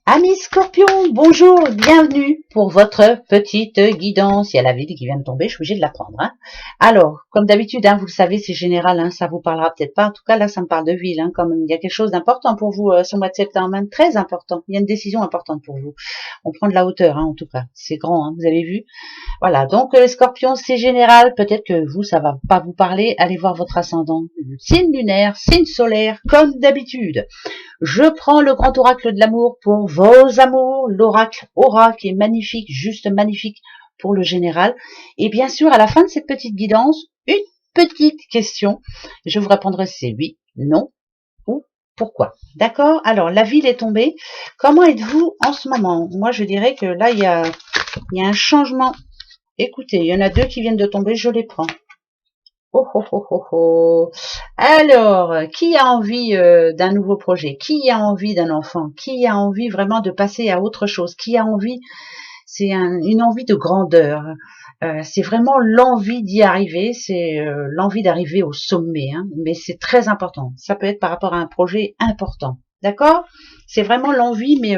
Amis Scorpions, bonjour, bienvenue pour votre petite guidance. Il y a la ville qui vient de tomber, je suis obligée de la prendre. Alors, comme d'habitude, vous le savez, c'est général, ça vous parlera peut-être pas. En tout cas, là, ça me parle de ville, comme il y a quelque chose d'important pour vous ce mois de septembre, très important. Il y a une décision importante pour vous. On prend de la hauteur, en tout cas. C'est grand, vous avez vu. Voilà, donc les Scorpions, c'est général. Peut-être que vous, ça va pas vous parler. Allez voir votre ascendant. Signe lunaire, signe solaire, comme d'habitude. Je prends le grand oracle de l'amour pour vos amours, l'oracle Aura qui est magnifique, juste magnifique pour le général. Et bien sûr, à la fin de cette petite guidance, une petite question. Je vous répondrai si c'est oui, non ou pourquoi. D'accord? Alors, la ville est tombée. Comment êtes-vous en ce moment? Moi, je dirais que là, il y a un changement. Écoutez, il y en a deux qui viennent de tomber, je les prends. Oh, oh, oh, oh, oh. Alors, qui a envie d'un nouveau projet? Qui a envie d'un enfant? Qui a envie vraiment de passer à autre chose? Qui a envie? C'est une envie de grandeur. C'est vraiment l'envie d'y arriver. C'est l'envie d'arriver au sommet. Mais c'est très important. Ça peut être par rapport à un projet important. D'accord? C'est vraiment l'envie, mais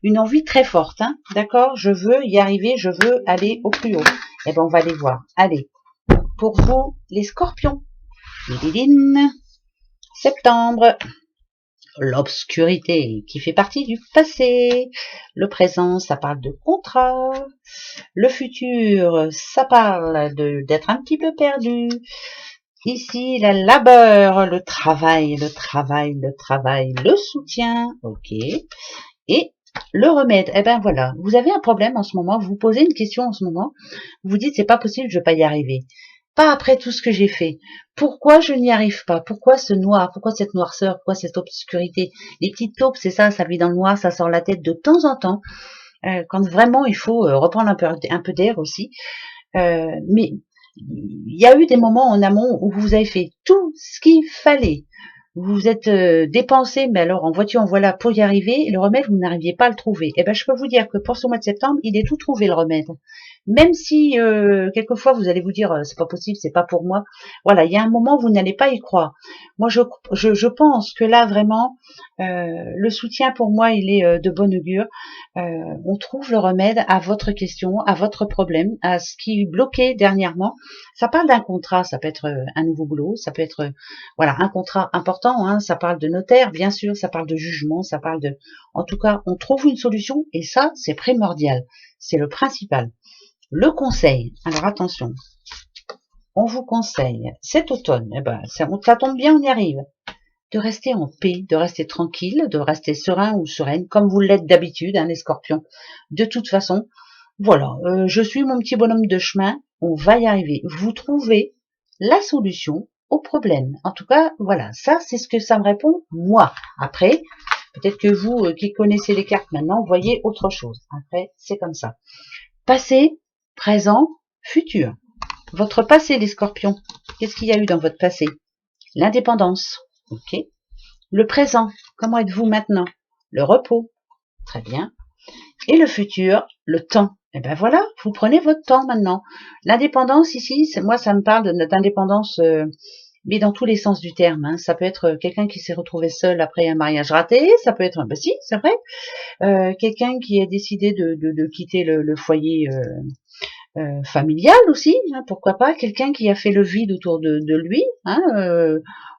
une envie très forte. D'accord? Je veux y arriver. Je veux aller au plus haut. Eh ben, on va aller voir. Allez. Pour vous, les Scorpions. Septembre. L'obscurité qui fait partie du passé. Le présent, ça parle de contrat. Le futur, ça parle d'être un petit peu perdu. Ici, la labeur, le travail, le soutien. Ok. Et le remède, eh ben voilà, vous avez un problème en ce moment, vous vous posez une question en ce moment, vous vous dites c'est pas possible, je vais pas y arriver. Pas après tout ce que j'ai fait. Pourquoi je n'y arrive pas? Pourquoi ce noir? Pourquoi cette noirceur? Pourquoi cette obscurité? Les petites taupes, c'est ça vit dans le noir, ça sort la tête de temps en temps. Quand vraiment il faut reprendre un peu d'air aussi. Mais il y a eu des moments en amont où vous avez fait tout ce qu'il fallait. Vous vous êtes dépensé, mais alors en voiture en voilà pour y arriver, et le remède, vous n'arriviez pas à le trouver. Eh ben, je peux vous dire que pour ce mois de septembre, il est tout trouvé le remède. Même si quelquefois vous allez vous dire c'est pas possible, c'est pas pour moi. Voilà, il y a un moment où vous n'allez pas y croire. Moi, je pense que là vraiment, le soutien pour moi, il est de bon augure. On trouve le remède à votre question, à votre problème, à ce qui bloquait dernièrement. Ça parle d'un contrat, ça peut être un nouveau boulot, ça peut être voilà un contrat important. Ça parle de notaire, bien sûr, ça parle de jugement, ça parle de. En tout cas, on trouve une solution et ça, c'est primordial, c'est le principal. Le conseil. Alors attention, on vous conseille cet automne. Eh ben, ça tombe bien, on y arrive. De rester en paix, de rester tranquille, de rester serein ou sereine, comme vous l'êtes d'habitude, les Scorpions. De toute façon, voilà, je suis mon petit bonhomme de chemin, on va y arriver. Vous trouvez la solution au problème. En tout cas, voilà, ça c'est ce que ça me répond, moi. Après, peut-être que vous qui connaissez les cartes maintenant, voyez autre chose. Après, c'est comme ça. Passé, présent, futur. Votre passé, les Scorpions, qu'est-ce qu'il y a eu dans votre passé? L'indépendance. Ok. Le présent, comment êtes-vous maintenant? Le repos, très bien. Et le futur, le temps. Et ben voilà, vous prenez votre temps maintenant. L'indépendance ici, moi ça me parle d'indépendance, mais dans tous les sens du terme. Ça peut être quelqu'un qui s'est retrouvé seul après un mariage raté, ça peut être, si, c'est vrai, quelqu'un qui a décidé de quitter le foyer familial aussi, pourquoi pas, quelqu'un qui a fait le vide autour de lui,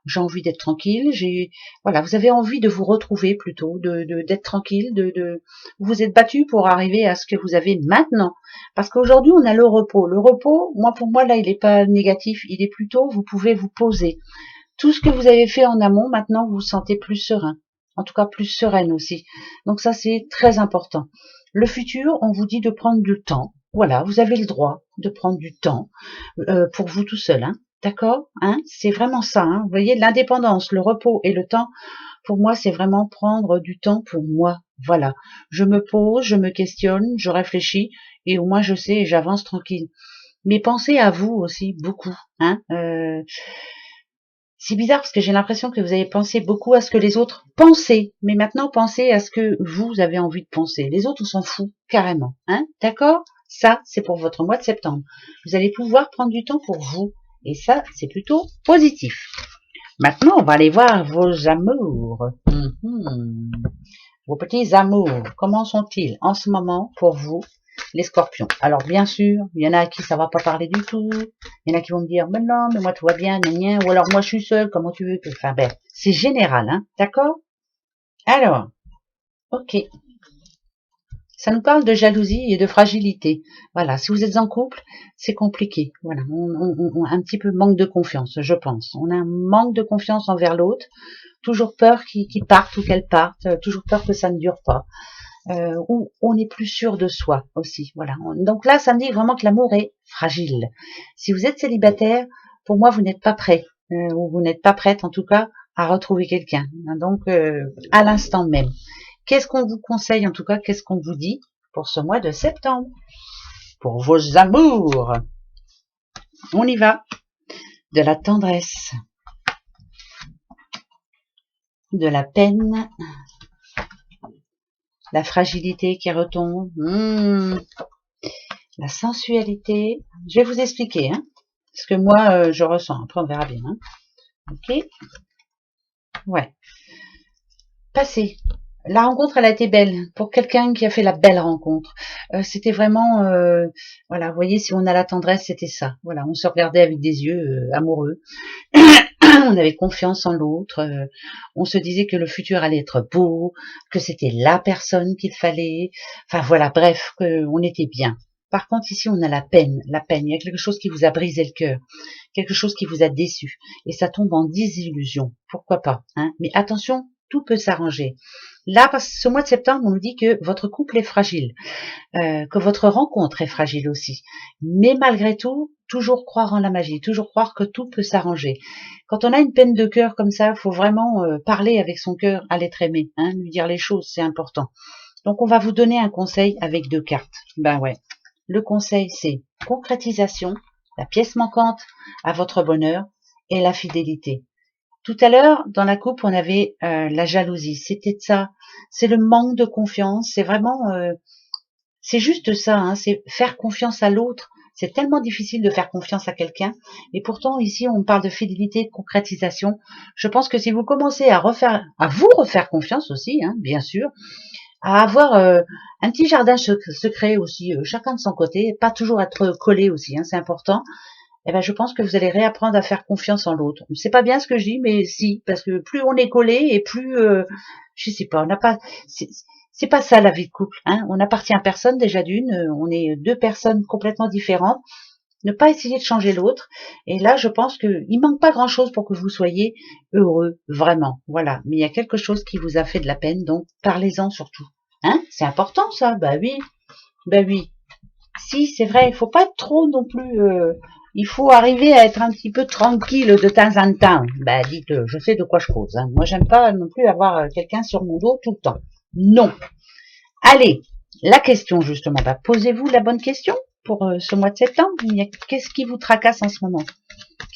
j'ai envie d'être tranquille, voilà, vous avez envie de vous retrouver plutôt, d'être tranquille, vous vous êtes battu pour arriver à ce que vous avez maintenant, parce qu'aujourd'hui on a le repos, moi pour moi là il n'est pas négatif, il est plutôt, vous pouvez vous poser, tout ce que vous avez fait en amont, maintenant vous vous sentez plus serein, en tout cas plus sereine aussi, donc ça c'est très important. Le futur, on vous dit de prendre du temps. Voilà, vous avez le droit de prendre du temps pour vous tout seul, d'accord, c'est vraiment ça. Vous voyez, l'indépendance, le repos et le temps, pour moi, c'est vraiment prendre du temps pour moi. Voilà, je me pose, je me questionne, je réfléchis et au moins je sais et j'avance tranquille. Mais pensez à vous aussi beaucoup. C'est bizarre parce que j'ai l'impression que vous avez pensé beaucoup à ce que les autres pensaient, mais maintenant pensez à ce que vous avez envie de penser. Les autres, on s'en fout carrément, d'accord? Ça, c'est pour votre mois de septembre. Vous allez pouvoir prendre du temps pour vous, et ça, c'est plutôt positif. Maintenant, on va aller voir vos amours. vos petits amours, comment sont-ils en ce moment pour vous, les scorpions? Alors bien sûr, il y en a à qui ça va pas parler du tout, il y en a qui vont me dire, mais non, mais moi tout va bien, gna gna, ou alors moi je suis seule, comment tu veux que... Enfin ben, c'est général, hein, d'accord? Alors, ok. Ça nous parle de jalousie et de fragilité. Voilà, si vous êtes en couple, c'est compliqué. Voilà, on a un petit peu manque de confiance, je pense. On a un manque de confiance envers l'autre, toujours peur qu'il parte ou qu'elle parte, toujours peur que ça ne dure pas. Ou on est plus sûr de soi aussi. Voilà. Donc là, ça me dit vraiment que l'amour est fragile. Si vous êtes célibataire, pour moi, vous n'êtes pas prêt, ou vous n'êtes pas prête en tout cas à retrouver quelqu'un. Donc, à l'instant même. Qu'est-ce qu'on vous conseille en tout cas? Qu'est-ce qu'on vous dit pour ce mois de septembre? Pour vos amours. On y va. De la tendresse. De la peine. La fragilité qui retombe. La sensualité. Je vais vous expliquer, hein, ce que moi je ressens. Après on verra bien. Hein. Ok. Ouais. Passez. La rencontre, elle a été belle. Pour quelqu'un qui a fait la belle rencontre. C'était vraiment... voilà, vous voyez, si on a la tendresse, c'était ça. Voilà, on se regardait avec des yeux amoureux. On avait confiance en l'autre. On se disait que le futur allait être beau, que c'était la personne qu'il fallait. Enfin voilà, bref, qu'on était bien. Par contre, ici, on a la peine. La peine, il y a quelque chose qui vous a brisé le cœur. Quelque chose qui vous a déçu. Et ça tombe en désillusion. Pourquoi pas, hein? Mais attention, tout peut s'arranger. Là, parce que ce mois de septembre, on nous dit que votre couple est fragile, que votre rencontre est fragile aussi. Mais malgré tout, toujours croire en la magie, toujours croire que tout peut s'arranger. Quand on a une peine de cœur comme ça, il faut vraiment parler avec son cœur à l'être aimé, hein, lui dire les choses, c'est important. Donc on va vous donner un conseil avec 2 cartes. Ben ouais, le conseil c'est concrétisation, la pièce manquante à votre bonheur et la fidélité. Tout à l'heure, dans la coupe, on avait la jalousie. C'était de ça. C'est le manque de confiance. C'est vraiment... c'est juste ça. Hein, c'est faire confiance à l'autre. C'est tellement difficile de faire confiance à quelqu'un. Et pourtant, ici, on parle de fidélité, de concrétisation. Je pense que si vous commencez à vous refaire confiance aussi, hein, bien sûr, à avoir un petit jardin secret aussi, chacun de son côté, pas toujours être collé aussi, hein, c'est important. Eh ben, je pense que vous allez réapprendre à faire confiance en l'autre. C'est pas bien ce que je dis, mais si, parce que plus on est collé et plus, je sais pas, on n'a pas, c'est pas ça la vie de couple, hein. On n'appartient à personne déjà d'une, on est 2 personnes complètement différentes. Ne pas essayer de changer l'autre. Et là, je pense que il manque pas grand chose pour que vous soyez heureux, vraiment. Voilà. Mais il y a quelque chose qui vous a fait de la peine, donc parlez-en surtout. Hein? C'est important ça. Bah oui. Bah oui. Si, c'est vrai, il faut pas être trop non plus... il faut arriver à être un petit peu tranquille de temps en temps. Bah dites, je sais de quoi je cause. Hein. Moi, j'aime pas non plus avoir quelqu'un sur mon dos tout le temps. Non. Allez, la question justement. Bah, posez-vous la bonne question pour ce mois de septembre. Qu'est-ce qui vous tracasse en ce moment?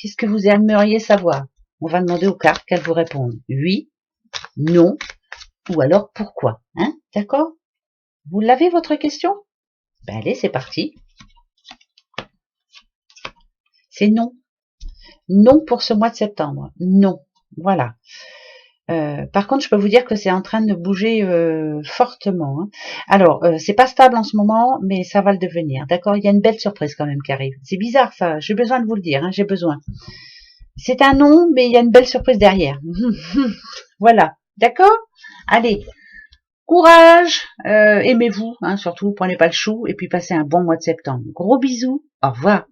Qu'est-ce que vous aimeriez savoir? On va demander aux cartes qu'elles vous répondent. Oui, non, ou alors pourquoi. Hein? D'accord? Vous l'avez votre question? Ben allez, c'est parti. C'est non. Non pour ce mois de septembre. Non. Voilà. Par contre, je peux vous dire que c'est en train de bouger fortement. Hein. Alors, c'est pas stable en ce moment, mais ça va le devenir. D'accord? Il y a une belle surprise quand même qui arrive. C'est bizarre ça. J'ai besoin de vous le dire. Hein, j'ai besoin. C'est un non, mais il y a une belle surprise derrière. Voilà. D'accord? Allez. Courage. Aimez-vous. Hein, surtout, prenez pas le chou. Et puis passez un bon mois de septembre. Gros bisous. Au revoir.